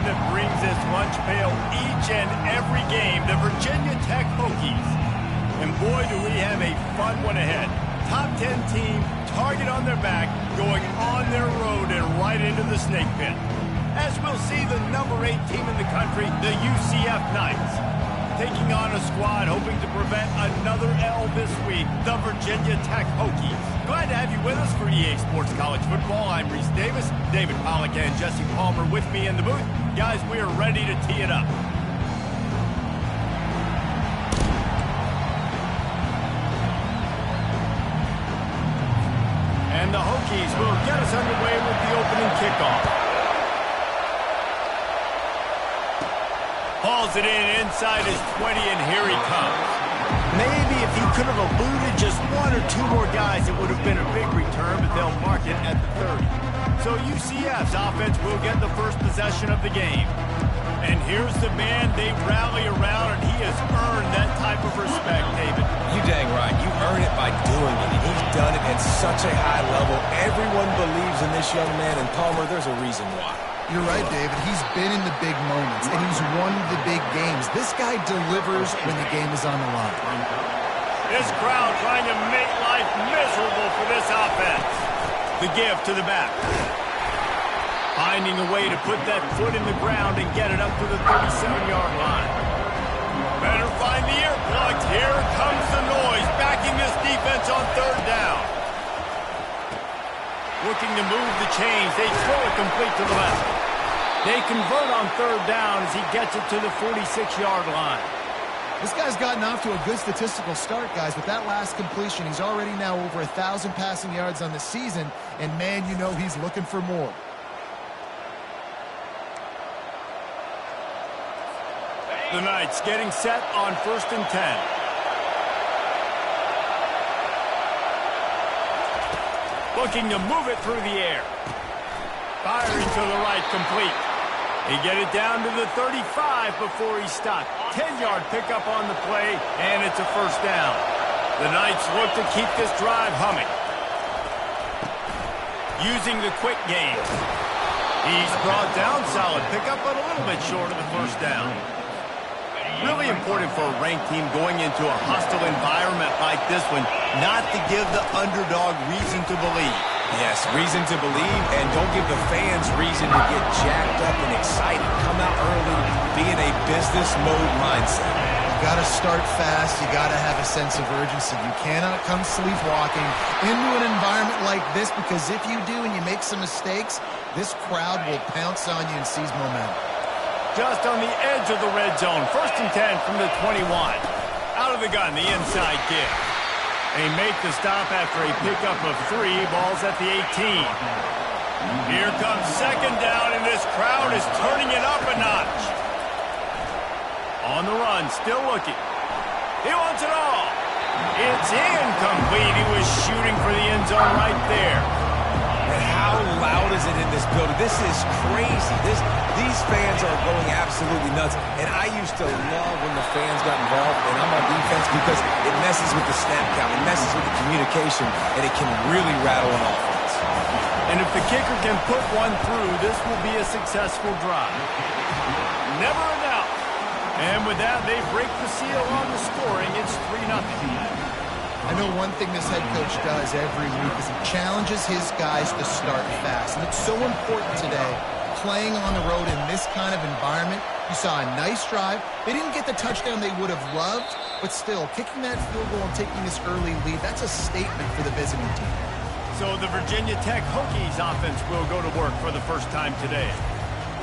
that brings this lunch pail each and every game, the Virginia Tech Hokies. And boy, do we have a fun one ahead. Top 10 team, target on their back, going on their road and right into the snake pit. As we'll see the number 8 team in the country, the UCF Knights, taking on a squad hoping to prevent another L this week, the Virginia Tech Hokies. Glad to have you with us for EA Sports College Football. I'm Reese Davis, David Pollack and Jesse Palmer with me in the booth. Guys, we are ready to tee it up. And the Hokies will get us underway with the opening kickoff. Hauls it in inside his 20, and here he comes. Maybe if he could have eluded just 1 or 2 more guys, it would have been a big return, but they'll mark it at the 30. So UCF's offense will get the first possession of the game. And here's the man they rally around, and he has earned that type of respect, David. You dang right. You earn it by doing it, and he's done it at such a high level. Everyone believes in this young man, and Palmer, there's a reason why. You're right, David. He's been in the big moments, and he's won the big games. This guy delivers when the game is on the line. This crowd trying to make life miserable for this offense. The give to the back. Finding a way to put that foot in the ground and get it up to the 37-yard line. Better find the earplugs. Here comes the noise, backing this defense on 3rd down. Looking to move the chains. They throw it complete to the left. They convert on 3rd down as he gets it to the 46-yard line. This guy's gotten off to a good statistical start, guys. With that last completion, he's already now over 1,000 passing yards on the season. And, man, you know he's looking for more. The Knights getting set on 1st and 10. Looking to move it through the air. Firing to the right, complete. They get it down to the 35 before he's stopped. 10-yard pickup on the play, and it's a 1st down. The Knights look to keep this drive humming. Using the quick game. He's brought down, solid pickup, but a little bit short of the 1st down. Really important for a ranked team going into a hostile environment like this one, not to give the underdog reason to believe. Yes, reason to believe, and don't give the fans reason to get jacked up and excited. Come out early, be in a business mode mindset. You got to start fast. You got to have a sense of urgency. You cannot come sleepwalking into an environment like this, because if you do and you make some mistakes, this crowd will pounce on you and seize momentum. Just on the edge of the red zone. 1st and 10 from the 21. Out of the gun, the inside give. They make the stop after a pickup of 3. Ball's at the 18. Here comes 2nd down, and this crowd is turning it up a notch. On the run, still looking. He wants it all. It's incomplete. He was shooting for the end zone right there. And how loud is it in this building? This is crazy. These fans are going absolutely nuts. And I used to love when the fans got involved, and I'm on defense, because it messes with the snap count, it messes with the communication, and it can really rattle an offense. And if the kicker can put one through, this will be a successful drive. Never a doubt. And with that, they break the seal on the scoring. It's 3-0. I know one thing this head coach does every week is he challenges his guys to start fast. And it's so important today, playing on the road in this kind of environment. You saw a nice drive. They didn't get the touchdown they would have loved, but still, kicking that field goal and taking this early lead, that's a statement for the visiting team. So the Virginia Tech Hokies offense will go to work for the first time today.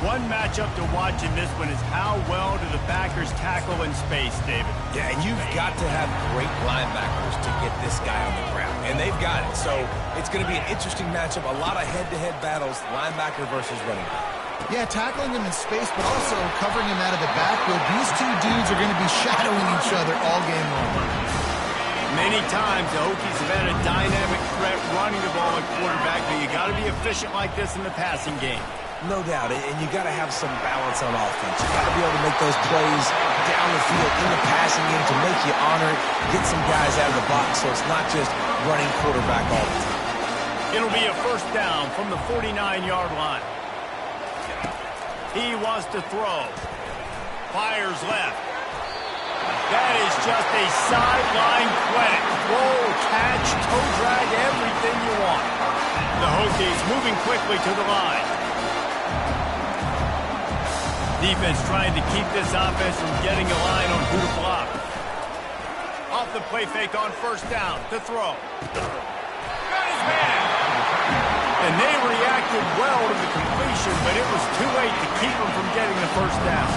One matchup to watch in this one is how well do the backers tackle in space, David. Yeah, and you've got to have great linebackers to get this guy on the ground, and they've got it. So it's going to be an interesting matchup, a lot of head-to-head battles, linebacker versus running back. Yeah, tackling him in space, but also covering him out of the backfield. These two dudes are going to be shadowing each other all game long. Many times the Hokies have had a dynamic threat running the ball at quarterback, but you got to be efficient like this in the passing game. No doubt, and you got to have some balance on offense. You got to be able to make those plays down the field in the passing game to make you honor it, get some guys out of the box, so it's not just running quarterback all the time. It'll be a 1st down from the 49-yard line. He wants to throw. Fires left. That is just a sideline credit. Roll, catch, toe drag, everything you want. The Hokies moving quickly to the line. Defense trying to keep this offense from getting a line on who to block. Off the play fake on first down to throw. Got his man. And they reacted well to the completion, but it was too late to keep them from getting the first down.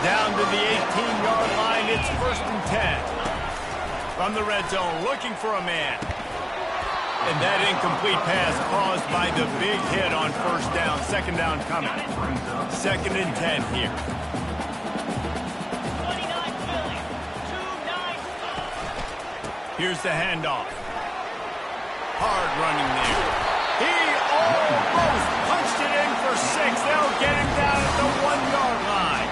Down to the 18-yard line, it's 1st and 10. From the red zone, looking for a man. And that incomplete pass caused by the big hit on first down. Second down coming. 2nd and 10 here. Here's the handoff. Hard running there. He almost punched it in for 6. They'll get him down at the 1-yard line.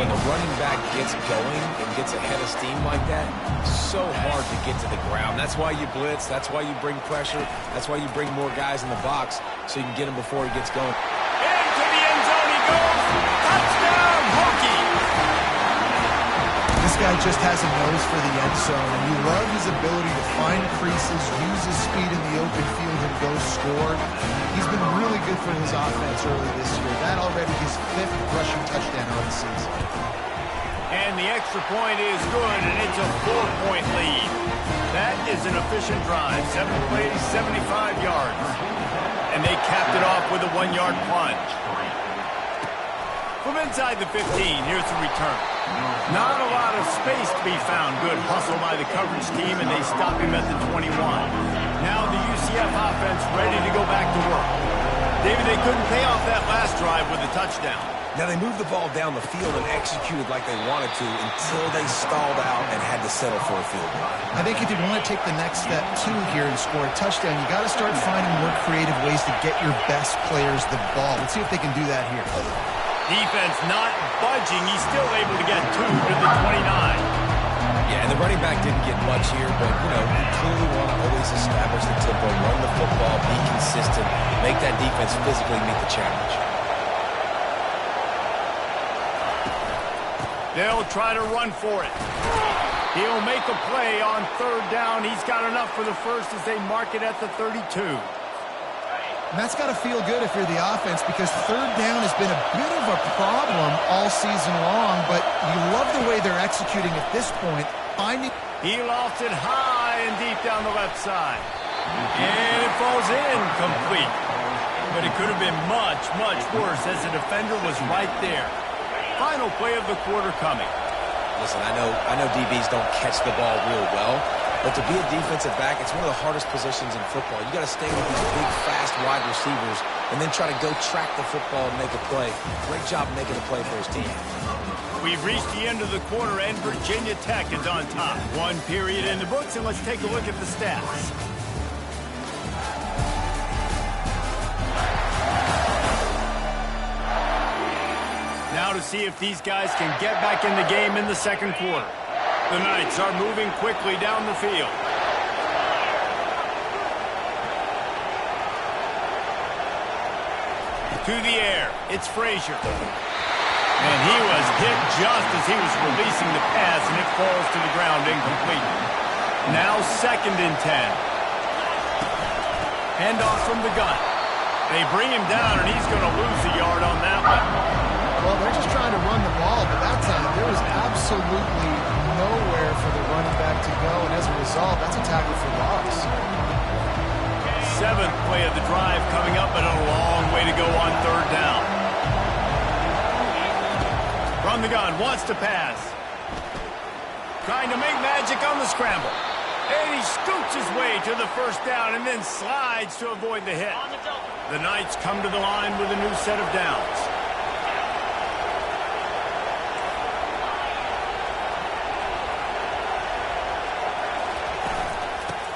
When the running back gets going and gets ahead of steam like that, so hard to get to the ground. That's why you blitz. That's why you bring pressure. That's why you bring more guys in the box so you can get him before he gets going. Into the end zone he goes. Touchdown, Hokie. This guy just has a nose for the end zone, and you love his ability to find creases, use his speed in the open field, and go score. He's been really good for his offense early this year. That already his 5th rushing touchdown of the season. And the extra point is good, and it's a 4-point lead. That is an efficient drive. 7 plays, 75 yards. And they capped it off with a 1-yard plunge. From inside the 15, here's the return. Not a lot of space to be found. Good hustle by the coverage team, and they stop him at the 21. Now the UCF offense ready to go back to work. David, they couldn't pay off that last drive with a touchdown. Now they moved the ball down the field and executed like they wanted to until they stalled out and had to settle for a field goal. I think if you want to take the next step, too, here and score a touchdown, you got to start finding more creative ways to get your best players the ball. Let's see if they can do that here. Defense not budging. He's still able to get 2 to the 29. Yeah, and the running back didn't get much here, but, you know, you clearly want to always establish the tempo, run the football, be consistent, make that defense physically meet the challenge. They'll try to run for it. He'll make a play on 3rd down. He's got enough for the first as they mark it at the 32. And that's got to feel good if you're the offense, because 3rd down has been a bit of a problem all season long, but you love the way they're executing at this point. He lofts it high and deep down the left side. And it falls incomplete. But it could have been much, much worse as the defender was right there. Final play of the quarter coming. Listen, I know DBs don't catch the ball real well, but to be a defensive back, it's one of the hardest positions in football. You got to stay with these big, fast wide receivers and then try to go track the football and make a play. Great job making a play for his team. We've reached the end of the quarter, and Virginia Tech is on top. 1 period in the books, and let's take a look at the stats. Now to see if these guys can get back in the game in the 2nd quarter. The Knights are moving quickly down the field. To the air, it's Frazier. And he was hit just as he was releasing the pass, and it falls to the ground incomplete. Now 2nd and 10. Handoff from the gun. They bring him down, and he's going to lose a yard on that one. Well, they're just trying to run the ball, but that time there was absolutely nowhere for the running back to go, and as a result, that's a tackle for loss. 7th play of the drive coming up, but a long way to go on 3rd down. From the gun, wants to pass. Trying to make magic on the scramble. And he scoots his way to the 1st down and then slides to avoid the hit. The Knights come to the line with a new set of downs.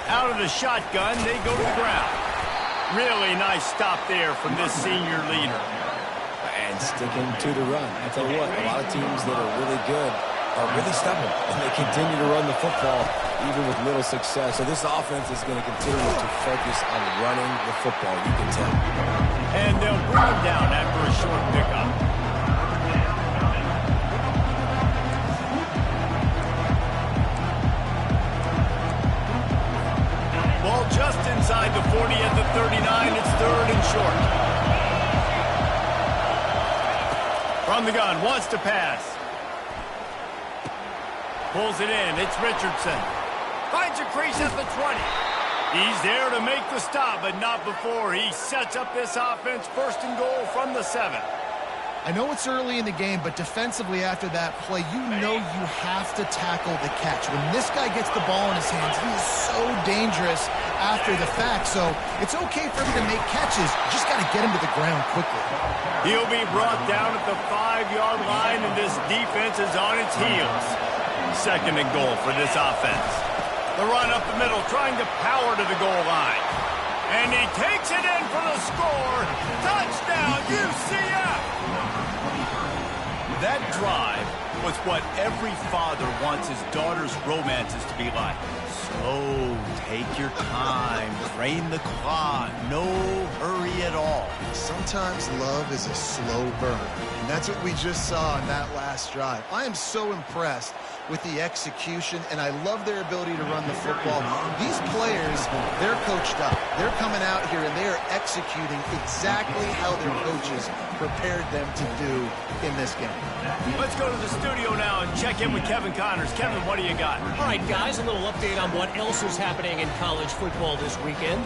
Out of the shotgun, they go to the ground. Really nice stop there from this senior leader. And sticking to the run. I tell you what, a lot of teams that are really good are really stubborn, and they continue to run the football even with little success. So this offense is going to continue to focus on running the football, you can tell. And they'll bring him down after a short pickup. Ball just inside the 40 at the 39. It's 3rd and short. From the gun, wants to pass. Pulls it in. It's Richardson. Finds a crease at the 20. He's there to make the stop, but not before he sets up this offense. 1st and goal from the 7. I know it's early in the game, but defensively after that play, you know you have to tackle the catch. When this guy gets the ball in his hands, he is so dangerous after the fact. So it's okay for him to make catches. You just got to get him to the ground quickly. He'll be brought down at the 5-yard line, and this defense is on its heels. 2nd and goal for this offense. The run up the middle, trying to power to the goal line. And he takes it in for the score. Touchdown, UCF! That drive was what every father wants his daughter's romances to be like. Slow, take your time, drain the clock, no hurry at all. Sometimes love is a slow burn, and that's what we just saw in that last drive. I am so impressed with the execution, and I love their ability to run the football. These players, they're coached up. They're coming out here, and they are executing exactly how their coaches prepared them to do in this game. Let's go to the studio now and check in with Kevin Connors. Kevin, what do you got? All right, guys, a little update on what else is happening in college football this weekend.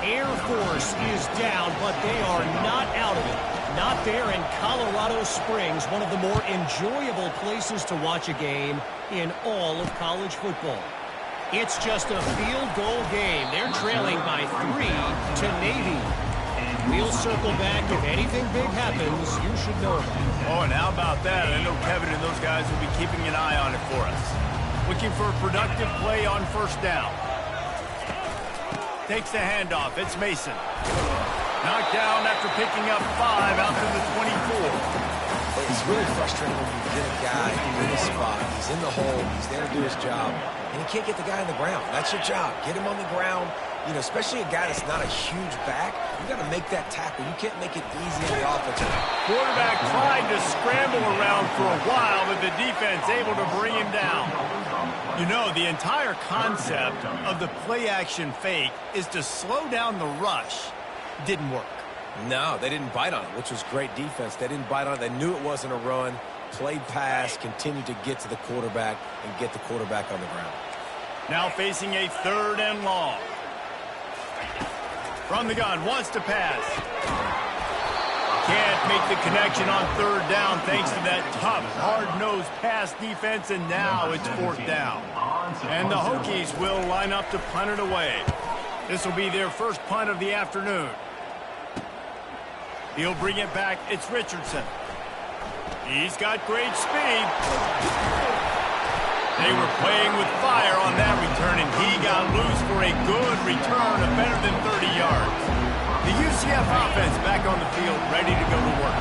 Air Force is down, but they are not out of it. Not there in Colorado Springs, one of the more enjoyable places to watch a game in all of college football. It's just a field goal game. They're trailing by 3 to Navy. We'll circle back. If anything big happens, you should know about it. Oh, and how about that? I know Kevin and those guys will be keeping an eye on it for us. Looking for a productive play on 1st down. Takes the handoff. It's Mason. Knocked down after picking up 5 out to the 24. It's really frustrating when you get a guy in his spot. He's in the hole. He's there to do his job. And you can't get the guy on the ground. That's your job. Get him on the ground. You know, especially a guy that's not a huge back. You got to make that tackle. You can't make it easy on the offensive. Quarterback tried to scramble around for a while, but the defense able to bring him down. You know, the entire concept of the play-action fake is to slow down the rush. Didn't work. No, they didn't bite on it, which was great defense. They didn't bite on it. They knew it wasn't a run. Played pass, continued to get to the quarterback and get the quarterback on the ground. Now facing a 3rd and long. From the gun, wants to pass. Can't make the connection on 3rd down thanks to that tough, hard-nosed pass defense, and now it's 4th down. And the Hokies will line up to punt it away. This will be their first punt of the afternoon. He'll bring it back. It's Richardson. He's got great speed. They were playing with fire on that return, and he got loose for a good return of better than 30 yards. The UCF offense back on the field, ready to go to work.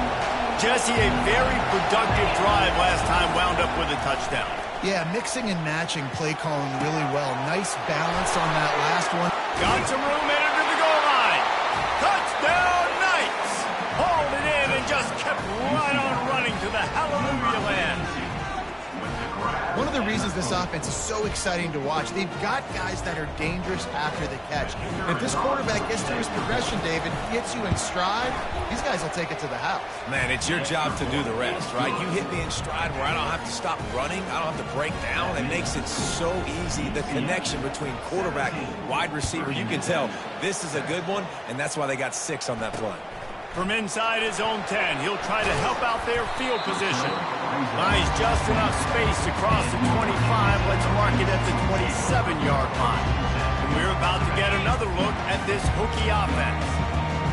Jesse, a very productive drive last time, wound up with a touchdown. Yeah, mixing and matching play calling really well. Nice balance on that last one. Got some room headed to the goal line. Touchdown, Knights! Hauled it in and just kept right on running to the hallelujah land. One of the reasons this offense is so exciting to watch, they've got guys that are dangerous after the catch. If this quarterback gets through his progression, David, gets you in stride, these guys will take it to the house. Man, it's your job to do the rest, right? You hit me in stride where I don't have to stop running. I don't have to break down. It makes it so easy. The connection between quarterback and wide receiver, you can tell this is a good one, and that's why they got 6 on that play. From inside his own 10, he'll try to help out their field position. Buys just enough space to cross the 25. Let's mark it at the 27-yard line. And we're about to get another look at this Hokie offense.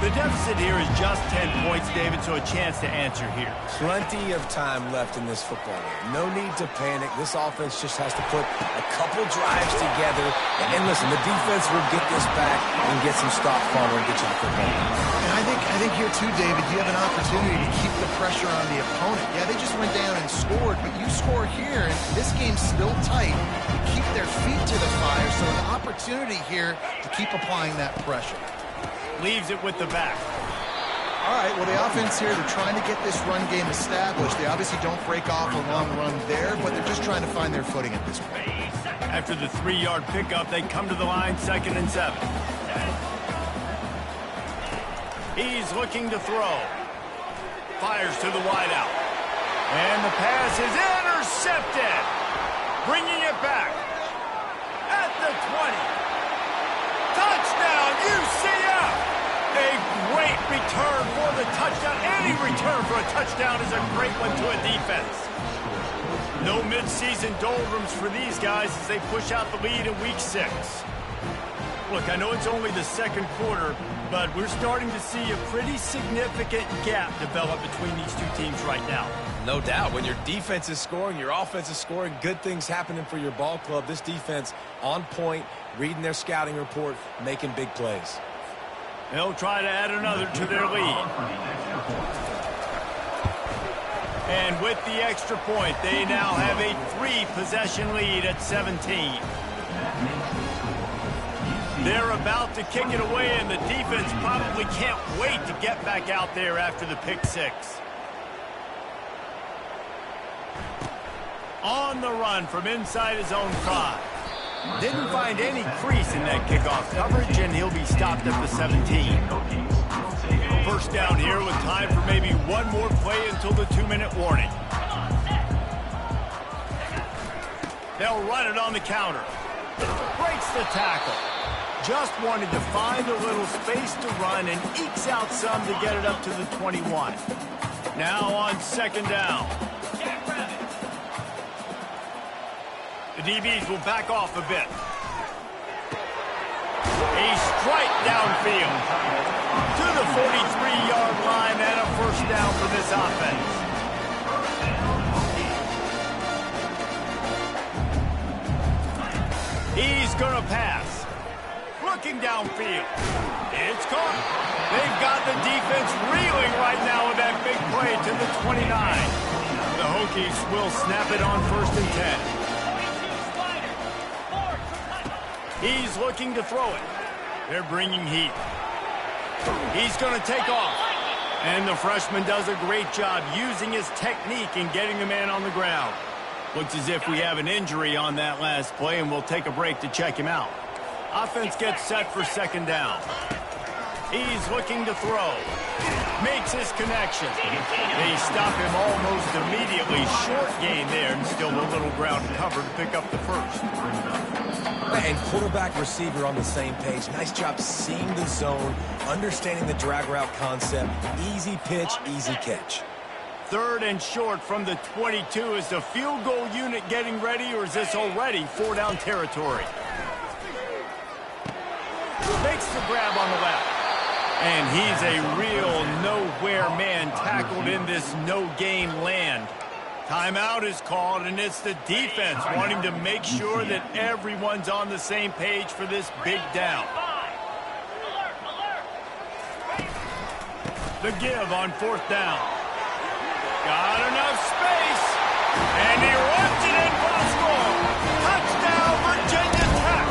The deficit here is just 10 points, David, so a chance to answer here. Plenty of time left in this football game. No need to panic. This offense just has to put a couple drives together. And listen, the defense will get this back and get some stop forward and get you the football game. And I think here too, David, you have an opportunity to keep the pressure on the opponent. Yeah, they just went down and scored, but you score here, and this game's still tight. You keep their feet to the fire, so an opportunity here to keep applying that pressure. Leaves it with the back. All right, well, the offense here, they're trying to get this run game established. They obviously don't break off a long run there, but they're just trying to find their footing at this point. After the 3-yard pickup, they come to the line, 2nd and 7. He's looking to throw. Fires to the wideout. And the pass is intercepted. Bringing it back. At the 20. Touchdown, UCF! A great return for the touchdown. Any return for a touchdown is a great one to a defense. No midseason doldrums for these guys as they push out the lead in Week 6. Look, I know it's only the 2nd quarter, but we're starting to see a pretty significant gap develop between these two teams right now. No doubt. When your defense is scoring, your offense is scoring, good things happening for your ball club. This defense on point, reading their scouting report, making big plays. They'll try to add another to their lead. And with the extra point, they now have a 3-possession lead at 17. They're about to kick it away, and the defense probably can't wait to get back out there after the pick 6. On the run from inside his own 5. Didn't find any crease in that kickoff coverage, and he'll be stopped at the 17. First down here with time for maybe one more play until the 2-minute warning. They'll run it on the counter. Breaks the tackle. Just wanted to find a little space to run and ekes out some to get it up to the 21. Now on 2nd down. The DBs will back off a bit. A strike downfield to the 43-yard line and a first down for this offense. He's going to pass. Looking downfield. It's caught. They've got the defense reeling right now with that big play to the 29. The Hokies will snap it on 1st and 10. He's looking to throw it. They're bringing heat. He's going to take off. And the freshman does a great job using his technique and getting the man on the ground. Looks as if we have an injury on that last play, and we'll take a break to check him out. Offense gets set for 2nd down. He's looking to throw. Makes his connection. They stop him almost immediately. Short gain there, and still a little ground to cover to pick up the first. And quarterback receiver on the same page. Nice job seeing the zone, understanding the drag route concept. Easy pitch, easy catch. 3rd and short from the 22. Is the field goal unit getting ready, or is this already 4-down territory? Makes the grab on the left. And he's a real nowhere man tackled in this no-gain land. Timeout is called, and it's the defense wanting to make sure that everyone's on the same page for this big down. The give on 4th down. Got enough space, and he runs it in for a score. Touchdown, Virginia Tech.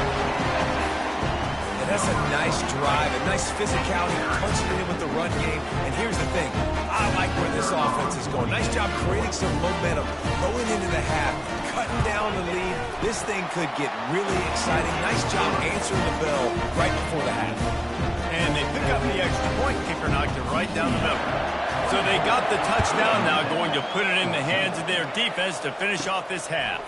And that's a nice drive, a nice physicality, punching it in with the run game. And here's the thing, I like where this offense is going. Nice job creating some momentum, going into the half, cutting down the lead. This thing could get really exciting. Nice job answering the bell right before the half. And they pick up the extra point. Kicker knocked it right down the middle. So they got the touchdown, now going to put it in the hands of their defense to finish off this half.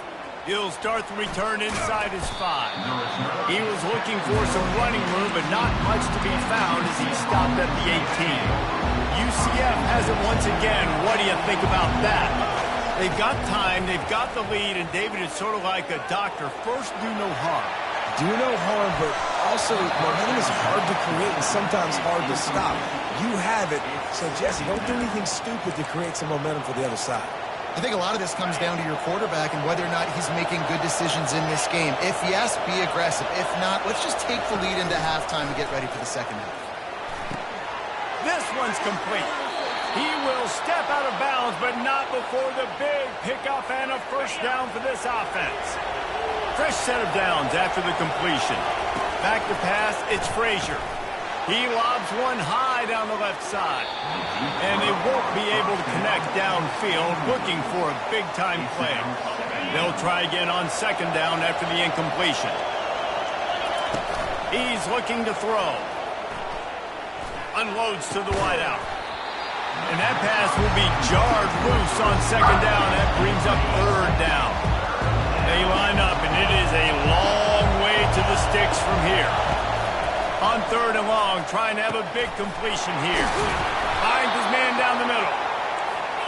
He'll start the return inside his 5. He was looking for some running room, but not much to be found as he stopped at the 18. UCF has it once again. What do you think about that? They've got time, they've got the lead, and David is sort of like a doctor. First, do no harm. Do no harm, but also momentum is hard to create and sometimes hard to stop. You have it, so Jesse, don't do anything stupid to create some momentum for the other side. I think a lot of this comes down to your quarterback and whether or not he's making good decisions in this game. If yes, be aggressive. If not, let's just take the lead into halftime and get ready for the 2nd half. This one's complete. He will step out of bounds, but not before the big pickup and a first down for this offense. Fresh set of downs after the completion. Back to pass, it's Frazier. He lobs one high down the left side. And they won't be able to connect downfield, looking for a big-time play. They'll try again on second down after the incompletion. He's looking to throw. Unloads to the wideout. And that pass will be jarred loose on second down. That brings up third down. They line up, and it is a long way to the sticks from here. On third and long, trying to have a big completion here. Finds his man down the middle.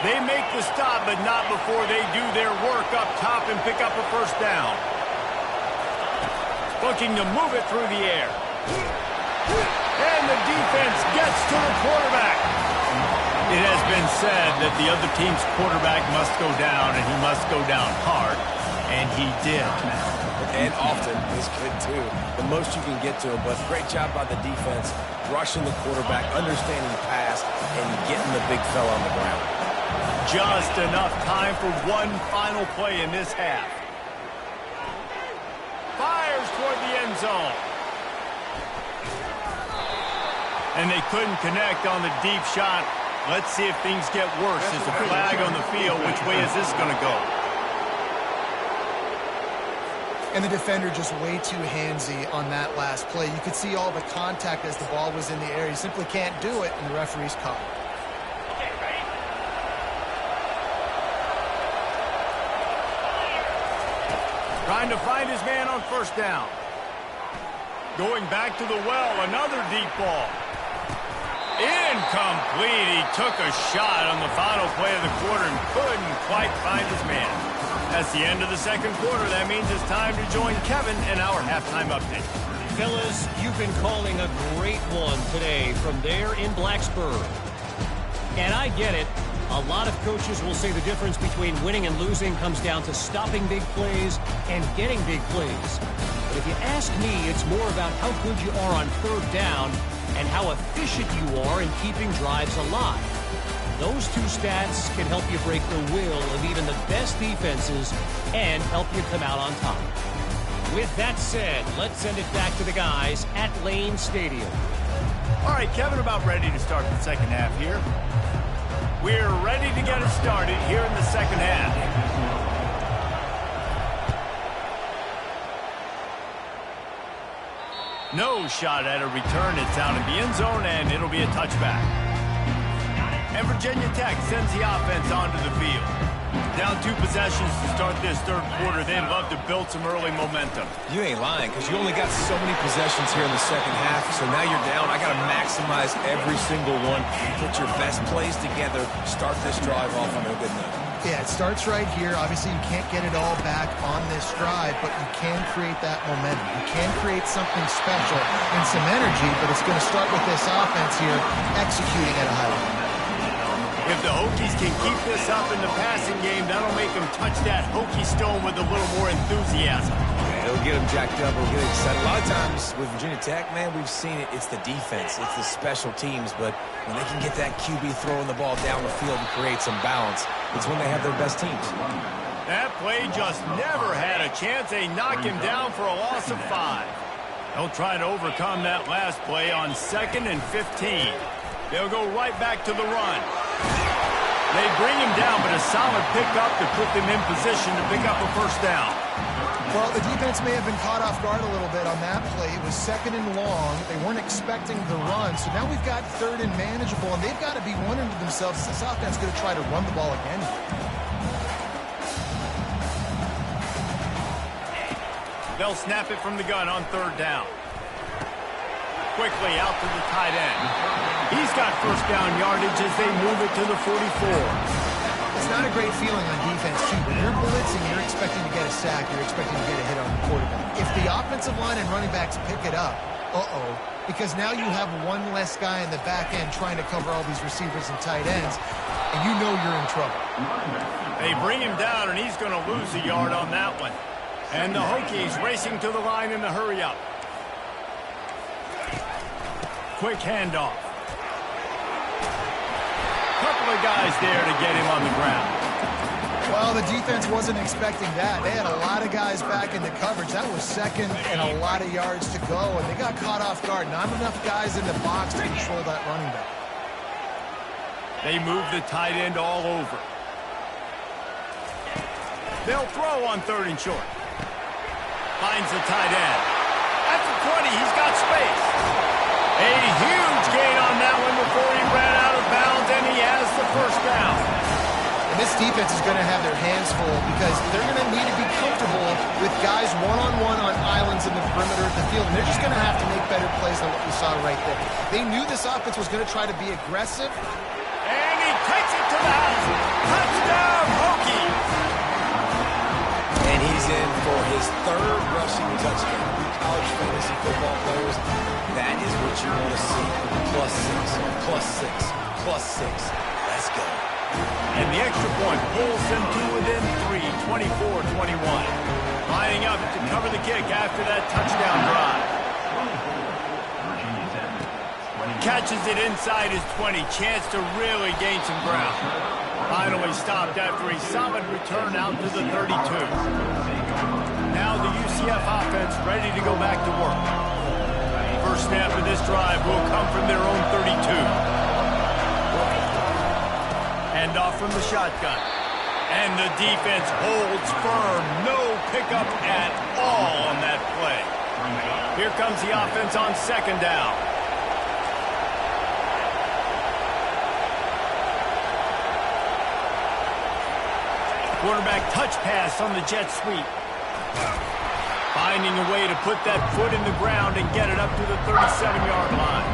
They make the stop, but not before they do their work up top and pick up a first down. Looking to move it through the air. And the defense gets to the quarterback. It has been said that the other team's quarterback must go down, and he must go down hard. And he did. And often is good, too. The most you can get to him, but great job by the defense, rushing the quarterback, understanding the pass, and getting the big fella on the ground. Just enough time for one final play in this half. Fires toward the end zone. And they couldn't connect on the deep shot. Let's see if things get worse. There's a flag on the field. Which way is this going to go? And the defender just way too handsy on that last play. You could see all the contact as the ball was in the air. He simply can't do it, and the referee's caught. Okay, ready? Trying to find his man on first down. Going back to the well, another deep ball. Incomplete. He took a shot on the final play of the quarter and couldn't quite find his man. That's the end of the second quarter. That means it's time to join Kevin in our halftime update. Fellas, you've been calling a great one today from there in Blacksburg. And I get it. A lot of coaches will say the difference between winning and losing comes down to stopping big plays and getting big plays. But if you ask me, it's more about how good you are on third down and how efficient you are in keeping drives alive. Those two stats can help you break the will of even the best defenses and help you come out on top. With that said, let's send it back to the guys at Lane Stadium. All right, Kevin, about ready to start the second half here. We're ready to get it started here in the second half. No shot at a return. It's out in the end zone, and it'll be a touchback. And Virginia Tech sends the offense onto the field. Down 2 possessions to start this third quarter. They'd love to build some early momentum. You ain't lying, because you only got so many possessions here in the second half, so now you're down. I got to maximize every single one. Put your best plays together. Start this drive off on a good note. Yeah, it starts right here. Obviously, you can't get it all back on this drive, but you can create that momentum. You can create something special and some energy, but it's going to start with this offense here executing at a high level. If the Hokies can keep this up in the passing game, that'll make them touch that Hokie stone with a little more enthusiasm. Yeah, it'll get them jacked up. It'll get them excited. A lot of times with Virginia Tech, man, we've seen it. It's the defense. It's the special teams. But when they can get that QB throwing the ball down the field and create some balance, it's when they have their best teams. That play just never had a chance. They knock him down for a loss of 5. They'll try to overcome that last play on 2nd and 15. They'll go right back to the run. They bring him down, but a solid pickup to put them in position to pick up a first down. Well, the defense may have been caught off guard a little bit on that play. It was 2nd and long. They weren't expecting the run, so now we've got 3rd and manageable, and they've got to be wondering to themselves, is this offense going to try to run the ball again? They'll snap it from the gun on 3rd down. Quickly out to the tight end. He's got first down yardage as they move it to the 44. It's not a great feeling on defense, too. When you're blitzing, you're expecting to get a sack. You're expecting to get a hit on the quarterback. If the offensive line and running backs pick it up, because now you have one less guy in the back end trying to cover all these receivers and tight ends, and you know you're in trouble. They bring him down, and he's going to lose a yard on that one. And the Hokies racing to the line in the hurry-up. Quick handoff. Couple of guys there to get him on the ground. Well, the defense wasn't expecting that. They had a lot of guys back in the coverage. That was second and a lot of yards to go, and they got caught off guard. Not enough guys in the box to control that running back. They move the tight end all over. They'll throw on 3rd and short. Finds the tight end. At the 20, he's got space. A huge gain on that one before he ran out of bounds, and he has the first down. And this defense is going to have their hands full because they're going to need to be comfortable with guys one-on-one on islands in the perimeter of the field, and they're just going to have to make better plays than what we saw right there. They knew this offense was going to try to be aggressive. And he takes it to the house. Touchdown, Hokies! And he's in for his 3rd rushing touchdown. College fantasy football players, that is what you want to see. +6. Let's go. And the extra point pulls them to within 3, 24-21. Lining up to cover the kick after that touchdown drive. Catches it inside his 20. Chance to really gain some ground. Finally stopped after a solid return out to the 32. Now the UCF offense ready to go back to work. First snap of this drive will come from their own 32. Hand off from the shotgun. And the defense holds firm. No pickup at all on that play. Here comes the offense on 2nd down. Quarterback touch pass on the jet sweep. Finding a way to put that foot in the ground and get it up to the 37-yard line.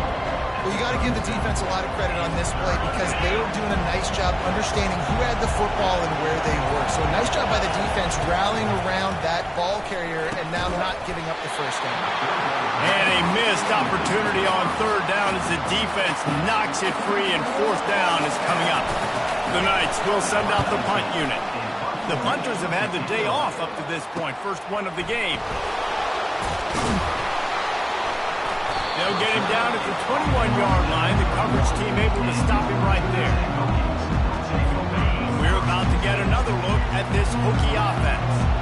Well, you got to give the defense a lot of credit on this play because they were doing a nice job understanding who had the football and where they were. So a nice job by the defense rallying around that ball carrier and now not giving up the first down. And a missed opportunity on 3rd down as the defense knocks it free, and 4th down is coming up. The Knights will send out the punt unit. The punters have had the day off up to this point. First one of the game. They'll get him down at the 21-yard line. The coverage team able to stop him right there. We're about to get another look at this Hokie offense.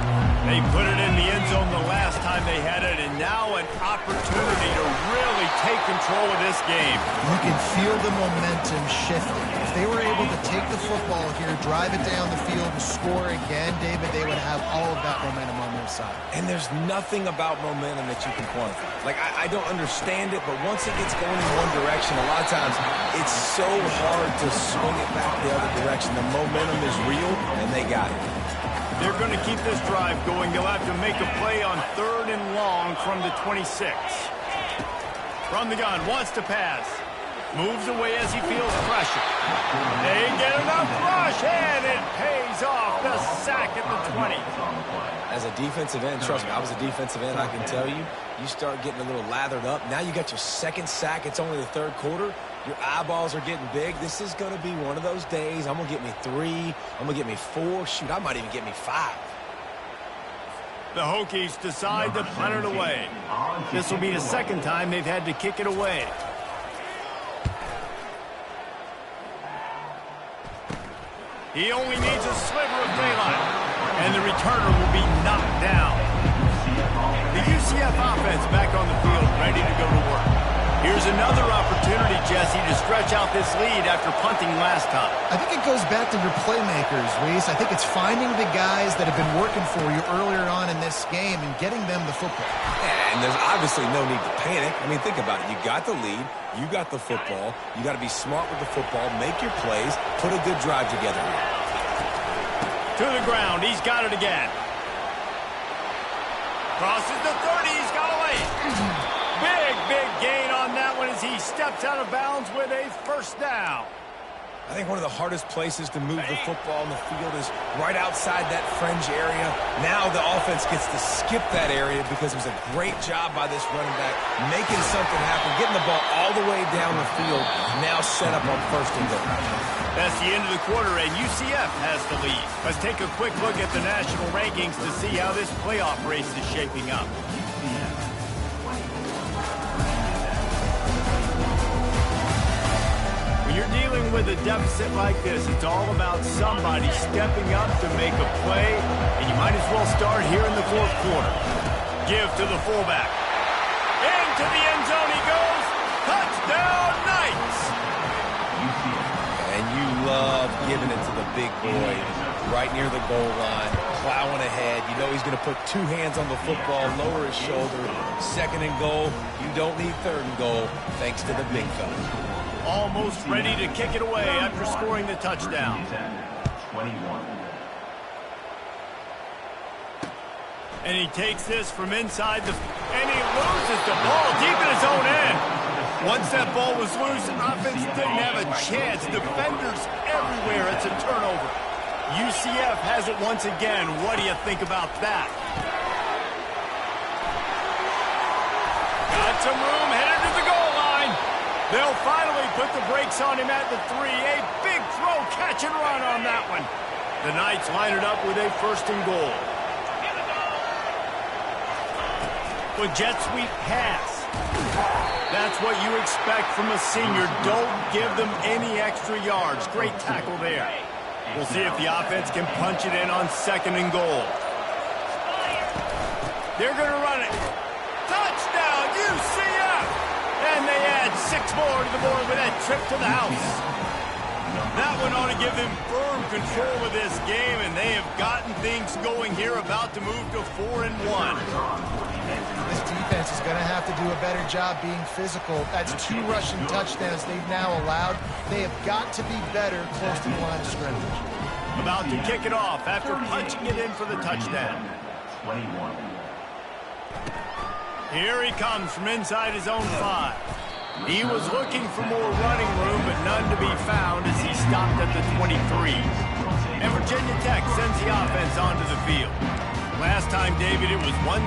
They put it in the end zone the last time they had it, and now an opportunity to really take control of this game. You can feel the momentum shifting. If they were able to take the football here, drive it down the field, and score again, David, they would have all of that momentum on their side. And there's nothing about momentum that you can quantify. Like, I don't understand it, but once it gets going in one direction, a lot of times it's so hard to swing it back the other direction. The momentum is real, and they got it. They're going to keep this drive going. They'll have to make a play on 3rd and long from the 26. From the gun, wants to pass. Moves away as he feels pressure. They get enough rush, and it pays off. The sack at the 20. As a defensive end, trust me, I was a defensive end, I can tell you, you start getting a little lathered up. Now you got your 2nd sack. It's only the 3rd quarter. Your eyeballs are getting big. This is going to be one of those days. I'm going to get me 3. I'm going to get me 4. Shoot, I might even get me 5. The Hokies decide to punt it away. This will be the 2nd time they've had to kick it away. He only needs a sliver of daylight, and the returner will be knocked down. The UCF offense back on the field, ready to go to work. Here's another opportunity, Jesse, to stretch out this lead after punting last time. I think it goes back to your playmakers, Reese. I think it's finding the guys that have been working for you earlier on in this game and getting them the football. Yeah, and there's obviously no need to panic. I mean, think about it. You got the lead. You got the football. You got to be smart with the football. Make your plays. Put a good drive together here. To the ground. He's got it again. Crosses the 30. He's got a lane. Big gain on that one as he steps out of bounds with a first down. I think one of the hardest places to move the football on the field is right outside that fringe area. Now the offense gets to skip that area because it was a great job by this running back, making something happen, getting the ball all the way down the field, now set up on 1st and goal. That's the end of the quarter, and UCF has the lead. Let's take a quick look at the national rankings to see how this playoff race is shaping up. When When you're dealing with a deficit like this, it's all about somebody stepping up to make a play, and you might as well start here in the fourth quarter. Give to the fullback. Into the end zone he goes. Touchdown, Knights! And you love giving it to the big boy right near the goal line, plowing ahead. You know he's going to put two hands on the football, lower his shoulder. Second and goal. You don't need third and goal, thanks to the big fella. Almost ready to kick it away after scoring the touchdown. 21. And he takes this from inside and he loses the ball deep in his own end. Once that ball was loose, offense didn't have a chance. Defenders everywhere. It's a turnover. UCF has it once again. What do you think about that? Got some room, headed to the goal line. They'll finally put the brakes on him at the 3. A big throw, catch and run on that one. The Knights line it up with a first and goal. With jet sweep pass. That's what you expect from a senior. Don't give them any extra yards. Great tackle there. We'll see if the offense can punch it in on second and goal. They're going to run it. Touchdown, UCF! And they add 6 more to the board with that trip to the house. That one ought to give them firm control of this game, and they have gotten things going here, about to move to 4-1. This defense is going to have to do a better job being physical. That's 2 rushing touchdowns they've now allowed. They have got to be better close to the line of scrimmage. About to kick it off after punching it in for the touchdown. 21. Here he comes from inside his own 5. He was looking for more running room, but none to be found as he stopped at the 23. And Virginia Tech sends the offense onto the field. Last time, David, it was 1-2-3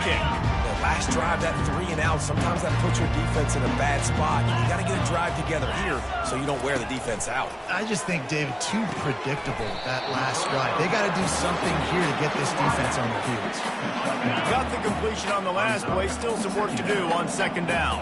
kick. The last drive, that 3 and out, sometimes that puts your defense in a bad spot. You got to get a drive together here so you don't wear the defense out. I just think, David, too predictable, that last drive. They got to do something here to get this defense on the field. Got the completion on the last play. Still some work to do on second down.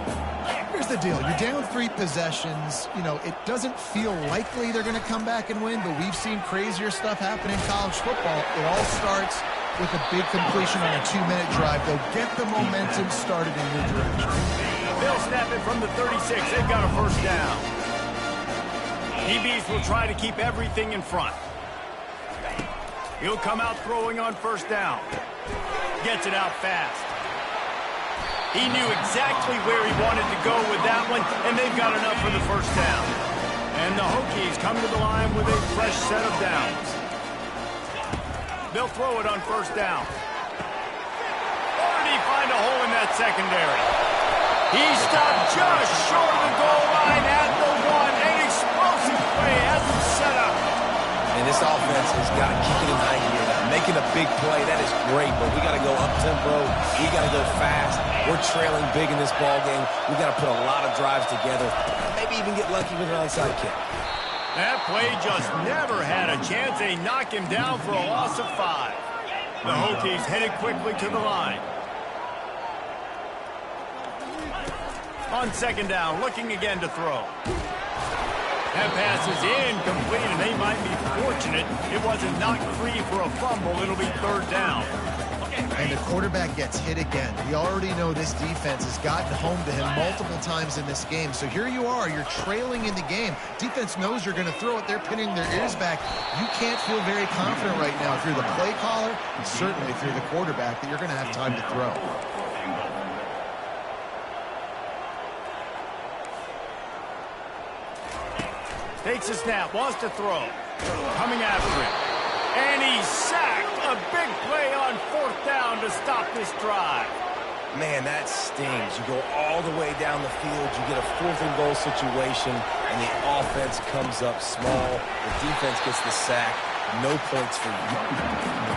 Here's the deal. You're down 3 possessions. You know, it doesn't feel likely they're going to come back and win, but we've seen crazier stuff happen in college football. It all starts with a big completion on a 2-minute drive. They'll get the momentum started in your direction. They'll snap it from the 36. They've got a first down. DBs will try to keep everything in front. He'll come out throwing on first down. Gets it out fast. He knew exactly where he wanted to go with that one, and they've got enough for the first down. And the Hokies come to the line with a fresh set of downs. They'll throw it on first down. Or did he find a hole in that secondary? He stopped just short of the goal line at the 1. An explosive play has him set up. And this offense has got to keep it in high gear. Making a big play, that is great, but we got to go up-tempo. We got to go fast. We're trailing big in this ball game. We got to put a lot of drives together. Maybe even get lucky with an onside kick. That play just never had a chance. They knock him down for a loss of 5. The Hokies headed quickly to the line. On second down, looking again to throw. That pass is incomplete, and they might be fortunate it wasn't knocked free for a fumble. It'll be third down. And the quarterback gets hit again. We already know this defense has gotten home to him multiple times in this game. So here you are, you're trailing in the game. Defense knows you're going to throw it. They're pinning their ears back. You can't feel very confident right now if you're the play caller, and certainly if you're the quarterback, that you're going to have time to throw. Takes a snap, wants to throw. Coming after him. And he's sacked. A big play on fourth down to stop this drive. Man, that stings. You go all the way down the field, you get a 4th and goal situation, and the offense comes up small. The defense gets the sack. No points for you.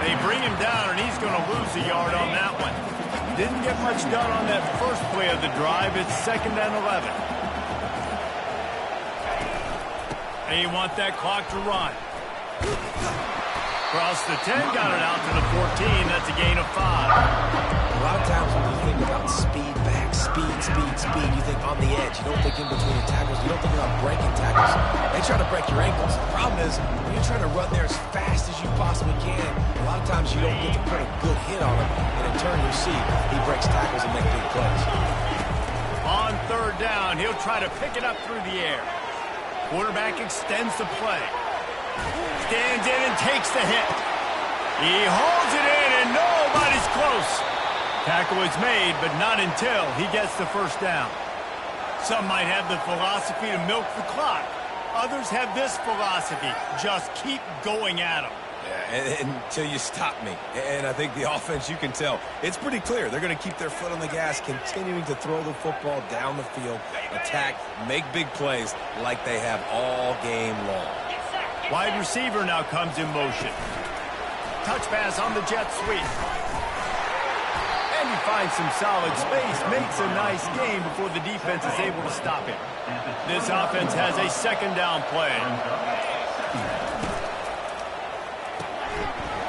They bring him down, and he's going to lose a yard on that one. Didn't get much done on that first play of the drive. It's 2nd and 11. They want that clock to run. Across the 10, got it out to the 14. That's a gain of 5. A lot of times when you think about speed back, speed speed, speed, speed. You think on the edge. You don't think in between the tackles. You don't think about breaking tackles. They try to break your ankles. The problem is when you're trying to run there as fast as you possibly can, a lot of times you don't get to put a good hit on him. And in turn, you'll see he breaks tackles and makes big plays. On third down, he'll try to pick it up through the air. Quarterback extends the play. Stands in and takes the hit. He holds it in, and nobody's close. Tackle is made, but not until he gets the first down. Some might have the philosophy to milk the clock. Others have this philosophy, just keep going at them. Yeah, until you stop me. And I think the offense, you can tell, it's pretty clear. They're going to keep their foot on the gas, continuing to throw the football down the field, attack, make big plays like they have all game long. Wide receiver now comes in motion. Touch pass on the jet sweep. And he finds some solid space, makes a nice gain before the defense is able to stop him. This offense has a second down play.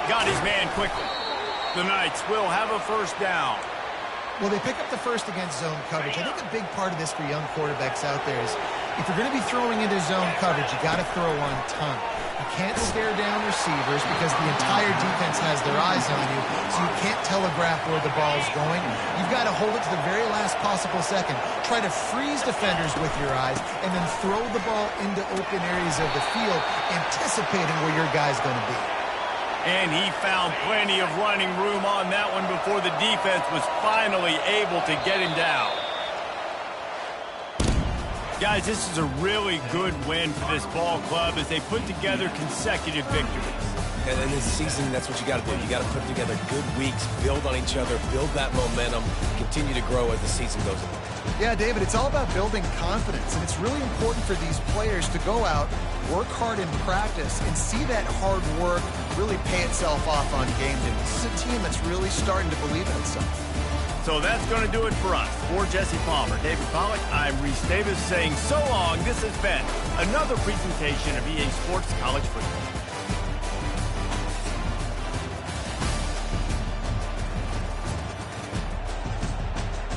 Got his man quickly. The Knights will have a first down. Well, they pick up the first against zone coverage. I think a big part of this for young quarterbacks out there is if you're going to be throwing into zone coverage, you got to throw on time. You can't stare down receivers because the entire defense has their eyes on you, so you can't telegraph where the ball's going. You've got to hold it to the very last possible second. Try to freeze defenders with your eyes, and then throw the ball into open areas of the field, anticipating where your guy's going to be. And he found plenty of running room on that one before the defense was finally able to get him down. Guys, this is a really good win for this ball club as they put together consecutive victories. And in this season, that's what you got to do. You got to put together good weeks, build on each other, build that momentum, continue to grow as the season goes on. Yeah, David, it's all about building confidence, and it's really important for these players to go out, work hard in practice, and see that hard work really pay itself off on game day. This is a team that's really starting to believe in itself. So that's going to do it for us. For Jesse Palmer, David Pollack, I'm Reese Davis saying so long. This has been another presentation of EA Sports College Football.